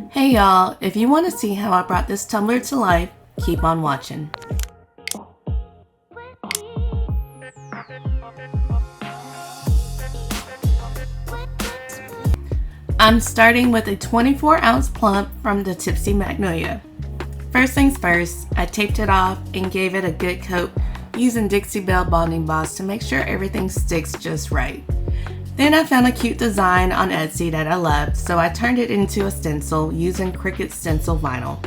Hey y'all, if you want to see how I brought this tumbler to life, keep on watching. I'm starting with a 24-ounce plump from the Tipsy Magnolia. First things first, I taped it off and gave it a good coat using Dixie Belle Bonding Boss to make sure everything sticks just right. Then I found a cute design on Etsy that I loved, so I turned it into a stencil using Cricut stencil vinyl.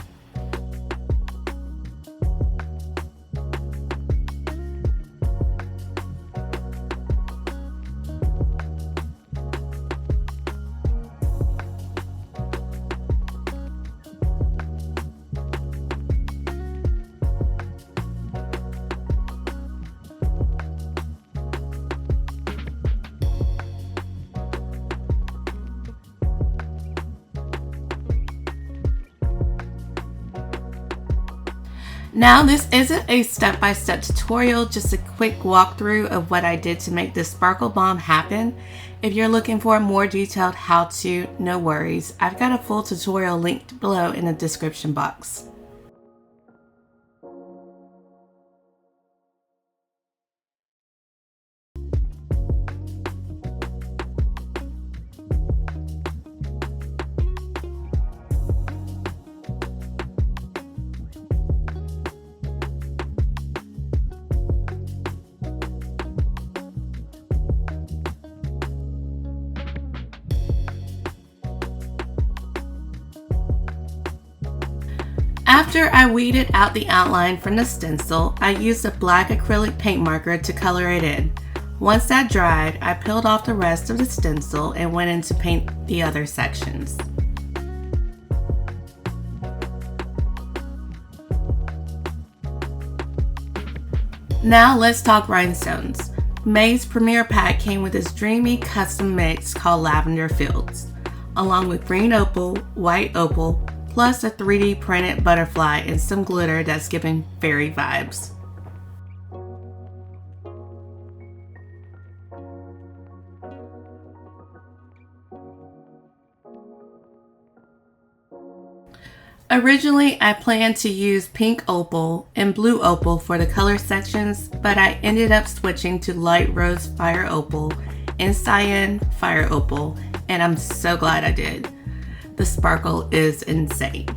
Now this isn't a step-by-step tutorial, just a quick walkthrough of what I did to make this sparkle bomb happen. If you're looking for a more detailed how-to, no worries. I've got a full tutorial linked below in the description box. After I weeded out the outline from the stencil, I used a black acrylic paint marker to color it in. Once that dried, I peeled off the rest of the stencil and went in to paint the other sections. Now let's talk rhinestones. May's premier pack came with this dreamy custom mix called Lavender Fields, along with green opal, white opal, plus a 3D printed butterfly and some glitter that's giving fairy vibes. Originally, I planned to use pink opal and blue opal for the color sections, but I ended up switching to light Rose Fire Opal and Cyan Fire Opal, and I'm so glad I did. The sparkle is insane.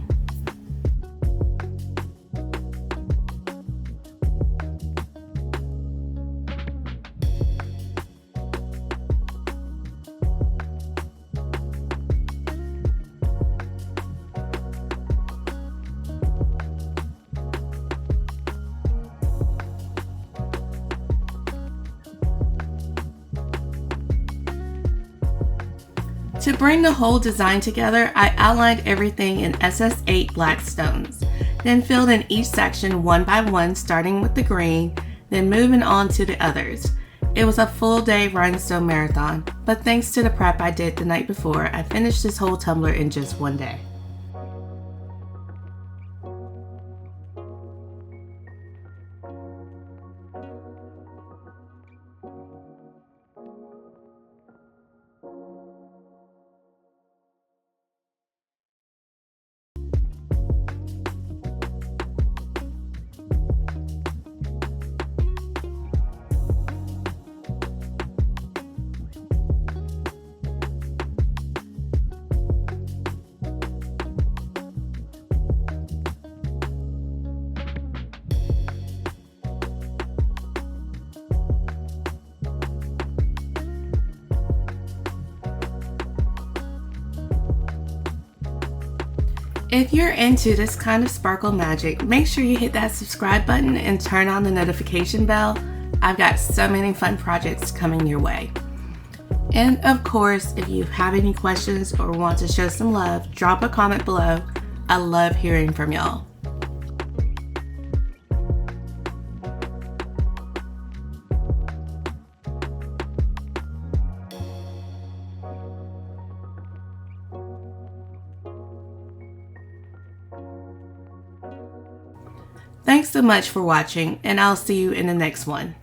To bring the whole design together, I outlined everything in SS8 black stones, then filled in each section one by one, starting with the green, then moving on to the others. It was a full day rhinestone marathon, but thanks to the prep I did the night before, I finished this whole tumbler in just one day. If you're into this kind of sparkle magic, make sure you hit that subscribe button and turn on the notification bell. I've got so many fun projects coming your way. And of course, if you have any questions or want to show some love, drop a comment below. I love hearing from y'all. Thanks so much for watching, and I'll see you in the next one.